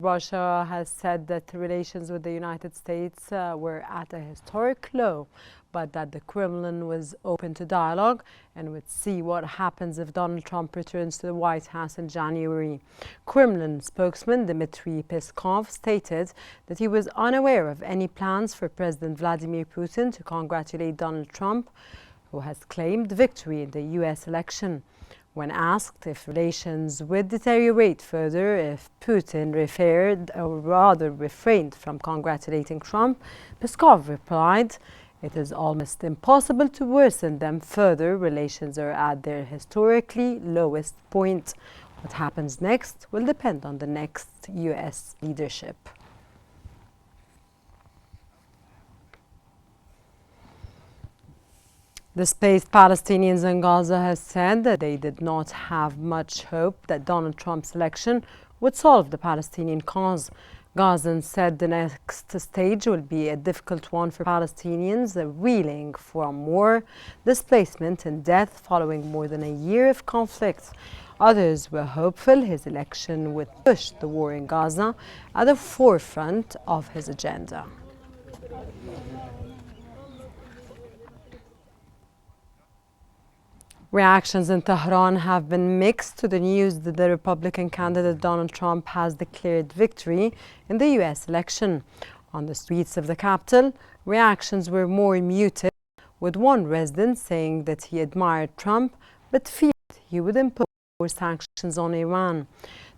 Russia has said that relations with the United States were at a historic low, but that the Kremlin was open to dialogue and would see what happens if Donald Trump returns to the White House in January. Kremlin spokesman Dmitry Peskov stated that he was unaware of any plans for President Vladimir Putin to congratulate Donald Trump, who has claimed victory in the U.S. election. When asked if relations would deteriorate further if Putin refrained from congratulating Trump, Peskov replied, "It is almost impossible to worsen them further. Relations are at their historically lowest point. What happens next will depend on the next U.S. leadership." Displaced Palestinians in Gaza have said that they did not have much hope that Donald Trump's election would solve the Palestinian cause. Gazans said the next stage will be a difficult one for Palestinians reeling from war, displacement and death following more than a year of conflict. Others were hopeful his election would push the war in Gaza at the forefront of his agenda. Reactions in Tehran have been mixed to the news that the Republican candidate Donald Trump has declared victory in the U.S. election. On the streets of the capital, reactions were more muted, with one resident saying that he admired Trump but feared he would impose more sanctions on Iran.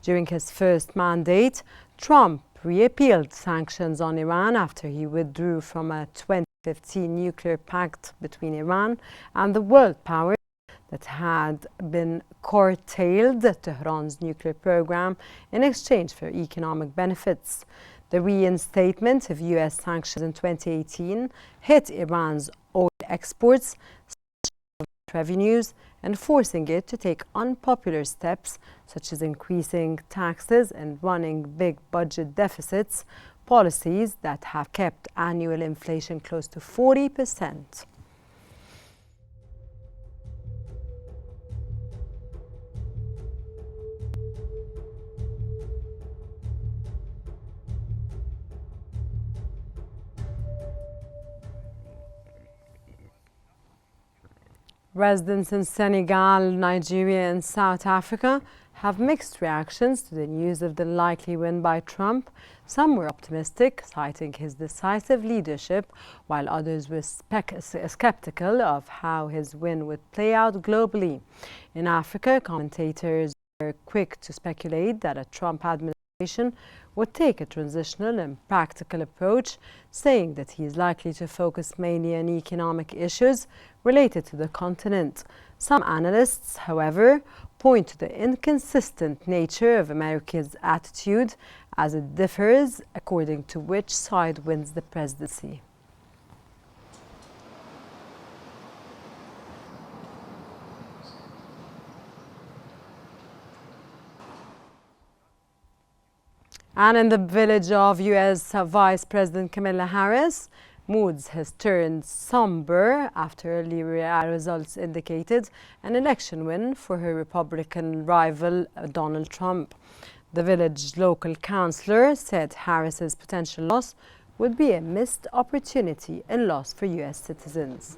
During his first mandate, Trump repealed sanctions on Iran after he withdrew from a 2015 nuclear pact between Iran and the world powers that had been curtailed Tehran's nuclear program in exchange for economic benefits. The reinstatement of U.S. sanctions in 2018 hit Iran's oil exports, revenues, and forcing it to take unpopular steps such as increasing taxes and running big budget deficits, policies that have kept annual inflation close to 40%. Residents in Senegal, Nigeria and South Africa have mixed reactions to the news of the likely win by Trump. Some were optimistic, citing his decisive leadership, while others were skeptical of how his win would play out globally. In Africa, commentators were quick to speculate that a Trump administration would take a transitional and practical approach, saying that he is likely to focus mainly on economic issues related to the continent. Some analysts, however, point to the inconsistent nature of America's attitude, as it differs according to which side wins the presidency. And in the village of U.S. Vice President Kamala Harris, moods has turned somber after early results indicated an election win for her Republican rival Donald Trump. The village local councillor said Harris's potential loss would be a missed opportunity and loss for U.S. citizens.